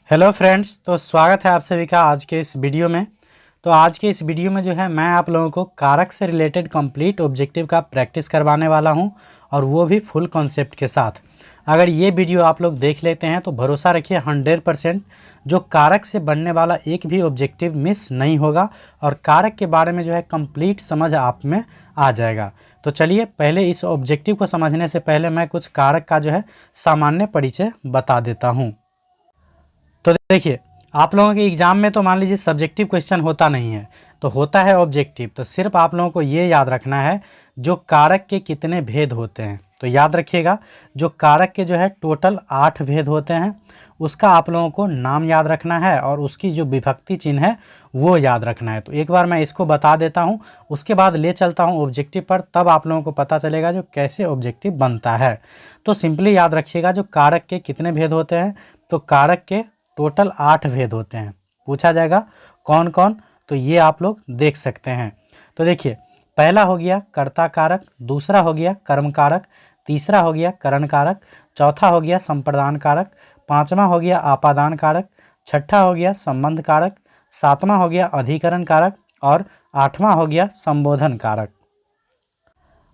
Hello friends, तो स्वागत है आप सभी का आज के इस वीडियो में। तो आज के इस वीडियो में जो है मैं आप लोगों को कारक से रिलेटेड कंप्लीट ऑब्जेक्टिव का प्रैक्टिस करवाने वाला हूं, और वो भी फुल कॉन्सेप्ट के साथ। अगर ये वीडियो आप लोग देख लेते हैं तो भरोसा रखिए 100% जो कारक से बनने वाला एक भी ऑब्जेक्टिव मिस नहीं होगा, और कारक के बारे में जो है कंप्लीट समझ आप में आ जाएगा। तो चलिए पहले इस ऑब्जेक्टिव को समझने से पहले मैं कुछ कारक का जो है सामान्य परिचय बता देता हूँ। तो देखिए, आप लोगों के एग्ज़ाम में तो मान लीजिए सब्जेक्टिव क्वेश्चन होता नहीं है, तो होता है ऑब्जेक्टिव। तो सिर्फ आप लोगों को ये याद रखना है जो कारक के कितने भेद होते हैं। तो याद रखिएगा, जो कारक के जो है टोटल 8 भेद होते हैं, उसका आप लोगों को नाम याद रखना है, और उसकी जो विभक्ति चिन्ह है वो याद रखना है। तो एक बार मैं इसको बता देता हूँ, उसके बाद ले चलता हूँ ऑब्जेक्टिव पर, तब आप लोगों को पता चलेगा जो कैसे ऑब्जेक्टिव बनता है। तो सिंपली याद रखिएगा जो कारक के कितने भेद होते हैं। तो कारक के टोटल 8 भेद होते हैं। पूछा जाएगा कौन कौन, तो ये आप लोग देख सकते हैं। तो देखिए, पहला हो गया कर्ता कारक, दूसरा हो गया कर्म कारक, तीसरा हो गया करण कारक, चौथा हो गया संप्रदान कारक, पांचवा हो गया आपादान कारक, छठा हो गया संबंध कारक, सातवां हो गया अधिकरण कारक, और आठवां हो गया संबोधन कारक।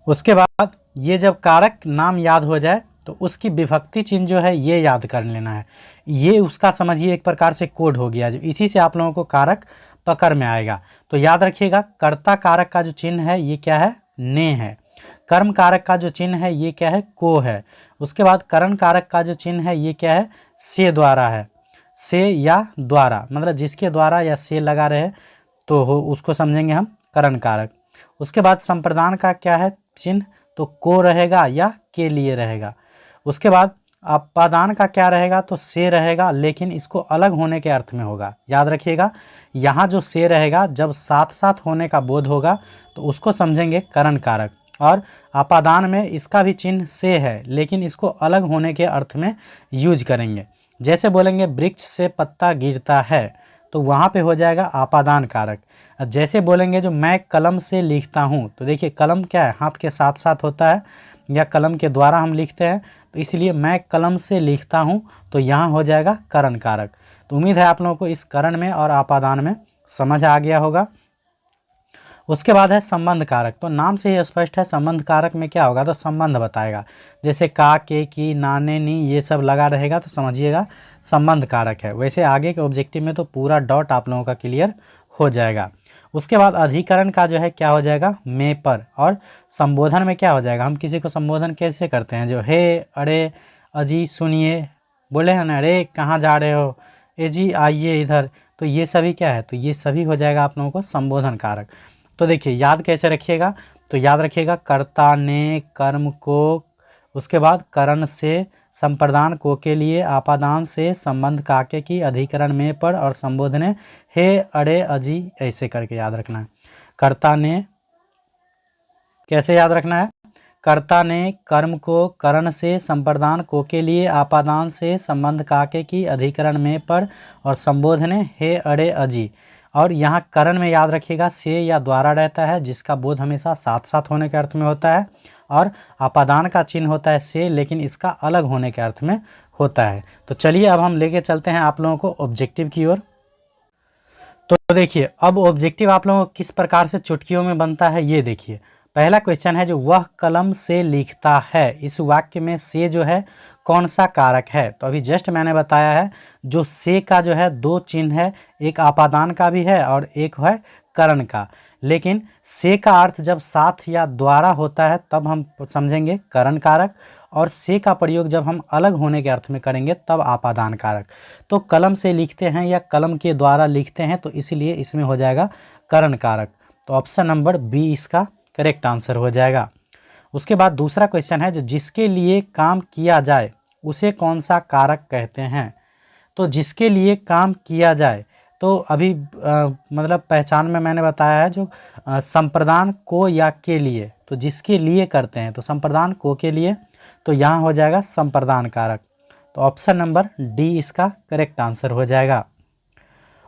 उसके बाद ये जब कारक नाम याद हो जाए तो उसकी विभक्ति चिन्ह जो है ये याद कर लेना है। ये उसका समझिए एक प्रकार से कोड हो गया, जो इसी से आप लोगों को कारक पकड़ में आएगा। तो याद रखिएगा, कर्ता कारक का जो चिन्ह है ये क्या है, ने है। कर्म कारक का जो चिन्ह है ये क्या है, को है। उसके बाद करण कारक का जो चिन्ह है ये क्या है, से द्वारा है। से या द्वारा, मतलब जिसके द्वारा या से लगा रहे तो हो उसको समझेंगे हम करण कारक। उसके बाद संप्रदान का क्या है चिन्ह, तो को रहेगा या के लिए रहेगा। उसके बाद अपादान का क्या रहेगा, तो से रहेगा, लेकिन इसको अलग होने के अर्थ में होगा। याद रखिएगा, यहाँ जो से रहेगा जब साथ साथ होने का बोध होगा तो उसको समझेंगे करण कारक। और अपादान में इसका भी चिन्ह से है, लेकिन इसको अलग होने के अर्थ में यूज करेंगे। जैसे बोलेंगे वृक्ष से पत्ता गिरता है, तो वहाँ पे हो जाएगा आपादान कारक। जैसे बोलेंगे जो मैं कलम से लिखता हूँ, तो देखिए कलम क्या है, हाथ के साथ साथ होता है, या कलम के द्वारा हम लिखते हैं, तो इसलिए मैं कलम से लिखता हूँ, तो यहाँ हो जाएगा करण कारक। तो उम्मीद है आप लोगों को इस करण में और आपादान में समझ आ गया होगा। उसके बाद है संबंध कारक। तो नाम से ही स्पष्ट है संबंध कारक में क्या होगा, तो संबंध बताएगा। जैसे का, के, की, नाने, नी ये सब लगा रहेगा तो समझिएगा संबंध कारक है। वैसे आगे के ऑब्जेक्टिव में तो पूरा डॉट आप लोगों का क्लियर हो जाएगा। उसके बाद अधिकरण का जो है क्या हो जाएगा, में पर। और संबोधन में क्या हो जाएगा, हम किसी को संबोधन कैसे करते हैं, जो हे, अरे, अजी सुनिए, बोले हैं ना, अरे कहाँ जा रहे हो, ए जी आइए इधर, तो ये सभी क्या है, तो ये सभी हो जाएगा आप लोगों को संबोधन कारक। तो देखिए याद कैसे रखिएगा, तो याद रखिएगा कर्ता ने, कर्म को, उसके बाद करण से, संप्रदान को के लिए, आपादान से, संबंध काके की, अधिकरण में पर, और संबोधने हे, अरे, अजी, ऐसे करके याद रखना है। कर्ता ने कैसे याद रखना है, कर्ता ने कर्म को करण से, संप्रदान को के लिए, आपादान से, संबंध काके की, अधिकरण में पर, और संबोधने हे, अरे, अजी। और यहाँ करण में याद रखिएगा से या द्वारा रहता है, जिसका बोध हमेशा साथ साथ होने के अर्थ में होता है। और आपादान का चिन्ह होता है से, लेकिन इसका अलग होने के अर्थ में होता है। तो चलिए अब हम लेके चलते हैं आप लोगों को ऑब्जेक्टिव की ओर। तो देखिए, अब ऑब्जेक्टिव आप लोगों को किस प्रकार से चुटकियों में बनता है ये देखिए। पहला क्वेश्चन है जो वह कलम से लिखता है, इस वाक्य में से जो है कौन सा कारक है। तो अभी जस्ट मैंने बताया है जो से का जो है दो चिन्ह है, एक आपादान का भी है और एक है करण का। लेकिन से का अर्थ जब साथ या द्वारा होता है तब हम समझेंगे करण कारक, और से का प्रयोग जब हम अलग होने के अर्थ में करेंगे तब आपादान कारक। तो कलम से लिखते हैं या कलम के द्वारा लिखते हैं, तो इसलिए इसमें हो जाएगा करण कारक। तो ऑप्शन नंबर बी इसका करेक्ट आंसर हो जाएगा। उसके बाद दूसरा क्वेश्चन है जो जिसके लिए काम किया जाए उसे कौन सा कारक कहते हैं। तो जिसके लिए काम किया जाए, तो अभी मतलब पहचान में मैंने बताया है जो संप्रदान को या के लिए, तो जिसके लिए करते हैं तो संप्रदान को के लिए, तो यहाँ हो जाएगा संप्रदान कारक। तो ऑप्शन नंबर डी इसका करेक्ट आंसर हो जाएगा।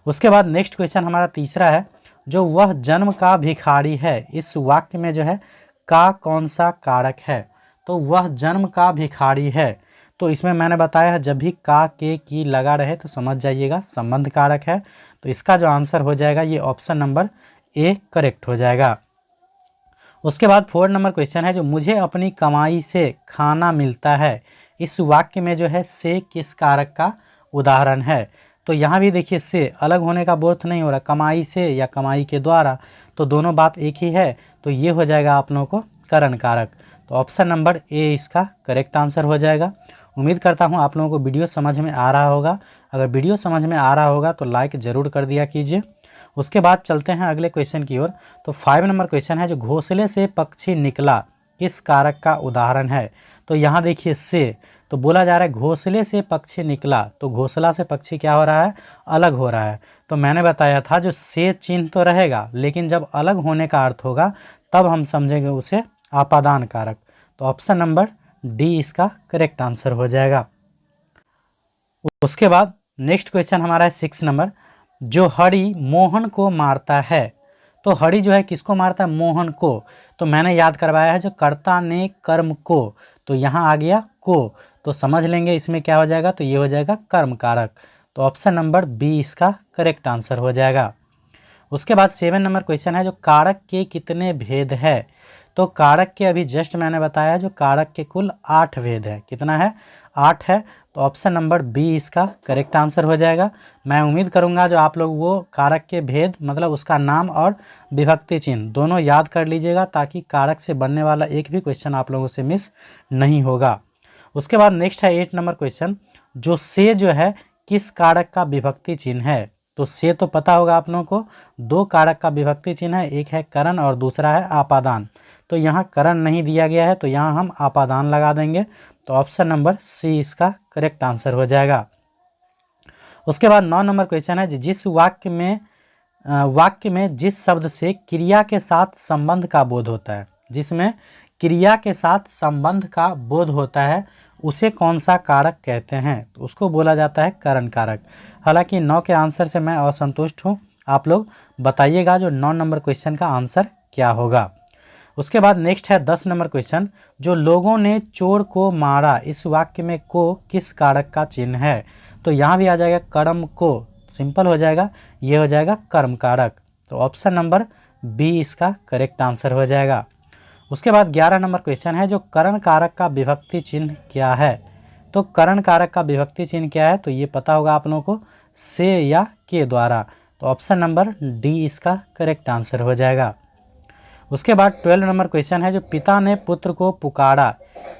उसके बाद नेक्स्ट क्वेश्चन हमारा तीसरा है जो वह जन्म का भिखारी है, इस वाक्य में जो है का कौन सा कारक है। तो वह जन्म का भिखारी है, तो इसमें मैंने बताया है जब भी का, के, की लगा रहे तो समझ जाइएगा संबंध कारक है। तो इसका जो आंसर हो जाएगा ये ऑप्शन नंबर ए करेक्ट हो जाएगा। उसके बाद 4 नंबर क्वेश्चन है जो मुझे अपनी कमाई से खाना मिलता है, इस वाक्य में जो है से किस कारक का उदाहरण है। तो यहाँ भी देखिए से अलग होने का बोध नहीं हो रहा, कमाई से या कमाई के द्वारा, तो दोनों बात एक ही है। तो ये हो जाएगा आप लोगों को करण कारक। तो ऑप्शन नंबर ए इसका करेक्ट आंसर हो जाएगा। उम्मीद करता हूँ आप लोगों को वीडियो समझ में आ रहा होगा। अगर वीडियो समझ में आ रहा होगा तो लाइक ज़रूर कर दिया कीजिए। उसके बाद चलते हैं अगले क्वेश्चन की ओर। तो 5 नंबर क्वेश्चन है जो घोंसले से पक्षी निकला किस कारक का उदाहरण है। तो यहाँ देखिए से, तो बोला जा रहा है घोंसले से पक्षी निकला, तो घोंसला से पक्षी क्या हो रहा है, अलग हो रहा है। तो मैंने बताया था जो से चिन्ह तो रहेगा, लेकिन जब अलग होने का अर्थ होगा तब हम समझेंगे उसे आपादान कारक। तो ऑप्शन नंबर डी इसका करेक्ट आंसर हो जाएगा। उसके बाद नेक्स्ट क्वेश्चन हमारा है 6 नंबर, जो हरि मोहन को मारता है। तो हरि जो है किसको मारता है, मोहन को। तो मैंने याद करवाया है जो कर्ता ने कर्म को, तो यहाँ आ गया को, तो समझ लेंगे इसमें क्या हो जाएगा, तो ये हो जाएगा कर्म कारक। तो ऑप्शन नंबर बी इसका करेक्ट आंसर हो जाएगा। उसके बाद 7 नंबर क्वेश्चन है जो कारक के कितने भेद है। तो कारक के अभी जस्ट मैंने बताया जो कारक के कुल 8 भेद है। कितना है, 8 है। तो ऑप्शन नंबर बी इसका करेक्ट आंसर हो जाएगा। मैं उम्मीद करूंगा जो आप लोग वो कारक के भेद मतलब उसका नाम और विभक्ति चिन्ह दोनों याद कर लीजिएगा, ताकि कारक से बनने वाला एक भी क्वेश्चन आप लोगों से मिस नहीं होगा। उसके बाद नेक्स्ट है 8 नंबर क्वेश्चन, जो से जो है किस कारक का विभक्ति चिन्ह है। तो से तो पता होगा आप लोगों को, 2 कारक का विभक्ति चिन्ह है, एक है करण और दूसरा है आपादान। तो यहाँ करण नहीं दिया गया है, तो यहाँ हम आपादान लगा देंगे। तो ऑप्शन नंबर सी इसका करेक्ट आंसर हो जाएगा। उसके बाद 9 नंबर क्वेश्चन है जिस वाक्य में जिस शब्द से क्रिया के साथ संबंध का बोध होता है, जिसमें क्रिया के साथ संबंध का बोध होता है उसे कौन सा कारक कहते हैं। तो उसको बोला जाता है करण कारक। हालांकि 9 के आंसर से मैं असंतुष्ट हूँ, आप लोग बताइएगा जो 9 नंबर क्वेश्चन का आंसर क्या होगा। उसके बाद नेक्स्ट है 10 नंबर क्वेश्चन, जो लोगों ने चोर को मारा, इस वाक्य में को किस कारक का चिन्ह है। तो यहाँ भी आ जाएगा कर्म को, सिंपल हो जाएगा, ये हो जाएगा कर्म कारक। तो ऑप्शन नंबर बी इसका करेक्ट आंसर हो जाएगा। उसके बाद 11 नंबर क्वेश्चन है जो करण कारक का विभक्ति चिन्ह क्या है। तो करण कारक का विभक्ति चिन्ह क्या है, तो ये पता होगा आप लोगों को, से या के द्वारा। तो ऑप्शन नंबर डी इसका करेक्ट आंसर हो जाएगा। उसके बाद 12 नंबर क्वेश्चन है जो पिता ने पुत्र को पुकारा,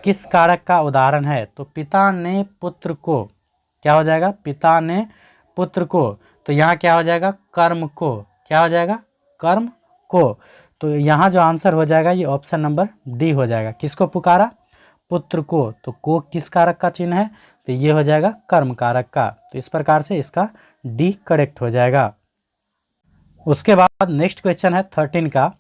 किस कारक का उदाहरण है। तो पिता ने पुत्र को, क्या हो जाएगा, पिता ने पुत्र को, तो यहाँ क्या हो जाएगा, कर्म को, क्या हो जाएगा, कर्म को। तो यहाँ जो आंसर हो जाएगा ये ऑप्शन नंबर डी हो जाएगा। किसको पुकारा, पुत्र को, तो को किस कारक का चिन्ह है, तो ये हो जाएगा कर्म कारक का। तो इस प्रकार से इसका डी करेक्ट हो जाएगा। उसके बाद नेक्स्ट क्वेश्चन है 13 का,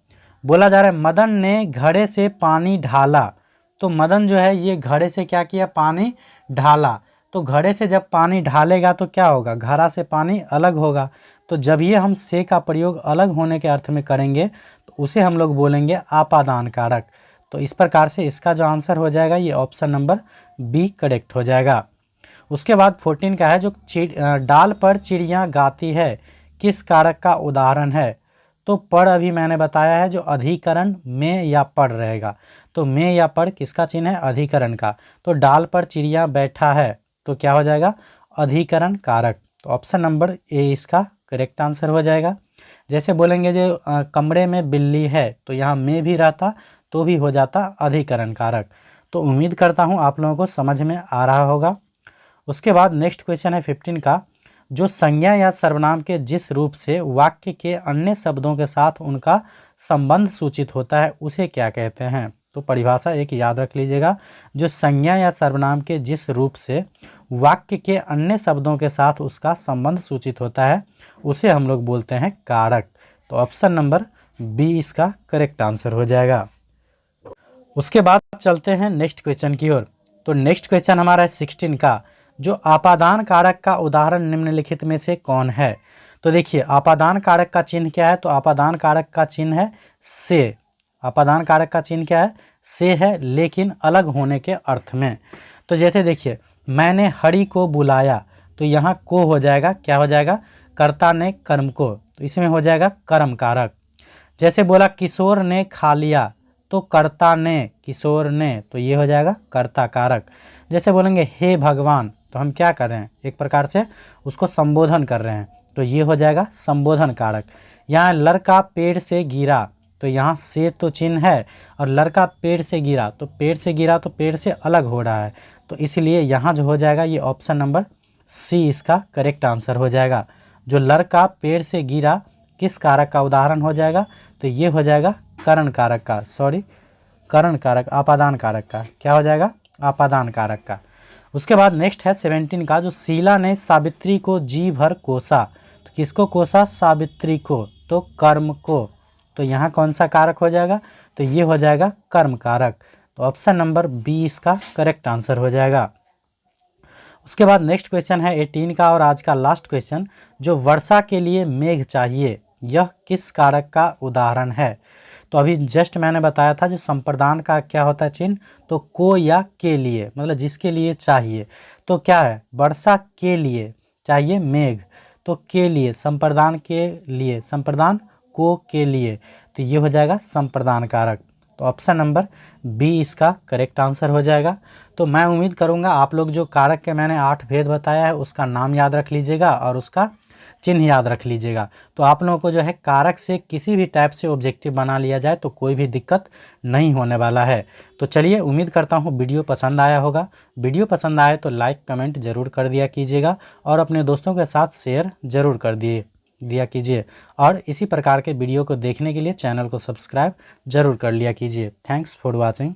बोला जा रहा है मदन ने घड़े से पानी ढाला। तो मदन जो है ये घड़े से क्या किया, पानी ढाला। तो घड़े से जब पानी ढालेगा तो क्या होगा, घड़ा से पानी अलग होगा। तो जब ये हम से का प्रयोग अलग होने के अर्थ में करेंगे तो उसे हम लोग बोलेंगे आपादान कारक। तो इस प्रकार से इसका जो आंसर हो जाएगा ये ऑप्शन नंबर बी करेक्ट हो जाएगा। उसके बाद 14 का है जो डाल पर चिड़िया गाती है, किस कारक का उदाहरण है। तो पढ़ अभी मैंने बताया है जो अधिकरण में या पढ़ रहेगा। तो में या पढ़ किसका चिन्ह है, अधिकरण का। तो डाल पर चिड़िया बैठा है, तो क्या हो जाएगा, अधिकरण कारक। तो ऑप्शन नंबर ए इसका करेक्ट आंसर हो जाएगा। जैसे बोलेंगे जो कमरे में बिल्ली है, तो यहाँ में भी रहता तो भी हो जाता अधिकरण कारक। तो उम्मीद करता हूँ आप लोगों को समझ में आ रहा होगा। उसके बाद नेक्स्ट क्वेश्चन है 15 का, जो संज्ञा या सर्वनाम के जिस रूप से वाक्य के अन्य शब्दों के साथ उनका संबंध सूचित होता है उसे क्या कहते हैं। तो परिभाषा एक याद रख लीजिएगा, जो संज्ञा या सर्वनाम के जिस रूप से वाक्य के अन्य शब्दों के साथ उसका संबंध सूचित होता है उसे हम लोग बोलते हैं कारक। तो ऑप्शन नंबर बी इसका करेक्ट आंसर हो जाएगा। उसके बाद चलते हैं नेक्स्ट क्वेश्चन की ओर। तो नेक्स्ट क्वेश्चन हमारा है 16 का, जो आपादान कारक का उदाहरण निम्नलिखित में से कौन है। तो देखिए आपादान कारक का चिन्ह क्या है, तो आपादान कारक का चिन्ह है से। आपादान कारक का चिन्ह क्या है, से है, लेकिन अलग होने के अर्थ में। तो जैसे देखिए, मैंने हरि को बुलाया, तो यहाँ को हो जाएगा, क्या हो जाएगा, कर्ता ने कर्म को, तो इसमें हो जाएगा कर्म कारक। जैसे बोला किशोर ने खा लिया, तो कर्ता ने, किशोर ने, तो ये हो जाएगा कर्ता कारक। जैसे बोलेंगे हे भगवान, तो हम क्या कर रहे हैं, एक प्रकार से उसको संबोधन कर रहे हैं, तो ये हो जाएगा संबोधन कारक। यहाँ लड़का पेड़ से गिरा, तो यहाँ से तो चिन्ह है, और लड़का पेड़ से गिरा, तो पेड़ से गिरा तो पेड़ से अलग हो रहा है, तो इसलिए यहाँ जो हो जाएगा ये ऑप्शन नंबर सी इसका करेक्ट आंसर हो जाएगा। जो लड़का पेड़ से गिरा किस कारक का उदाहरण हो जाएगा, तो ये हो जाएगा करण कारक का, करण कारक, आपादान कारक का, क्या हो जाएगा, आपादान कारक का। उसके बाद नेक्स्ट है 17 का, जो शीला ने सावित्री को जी भर कोसा, तो किसको कोसा, सावित्री को, तो कर्म को, तो यहाँ कौन सा कारक हो जाएगा, तो ये हो जाएगा कर्म कारक। तो ऑप्शन नंबर बी इसका करेक्ट आंसर हो जाएगा। उसके बाद नेक्स्ट क्वेश्चन है 18 का और आज का लास्ट क्वेश्चन, जो वर्षा के लिए मेघ चाहिए, यह किस कारक का उदाहरण है। तो अभी जस्ट मैंने बताया था जो संप्रदान का क्या होता है चिन्ह, तो को या के लिए, मतलब जिसके लिए चाहिए, तो क्या है, वर्षा के लिए चाहिए मेघ, तो के लिए, संप्रदान के लिए, संप्रदान को के लिए, तो ये हो जाएगा संप्रदान कारक। तो ऑप्शन नंबर बी इसका करेक्ट आंसर हो जाएगा। तो मैं उम्मीद करूंगा आप लोग जो कारक के मैंने 8 भेद बताया है उसका नाम याद रख लीजिएगा और उसका चिन्ह याद रख लीजिएगा। तो आप लोगों को जो है कारक से किसी भी टाइप से ऑब्जेक्टिव बना लिया जाए तो कोई भी दिक्कत नहीं होने वाला है। तो चलिए, उम्मीद करता हूँ वीडियो पसंद आया होगा। वीडियो पसंद आए तो लाइक कमेंट ज़रूर कर दिया कीजिएगा और अपने दोस्तों के साथ शेयर ज़रूर कर दिया कीजिए। और इसी प्रकार के वीडियो को देखने के लिए चैनल को सब्सक्राइब ज़रूर कर लिया कीजिए। Thanks for watching.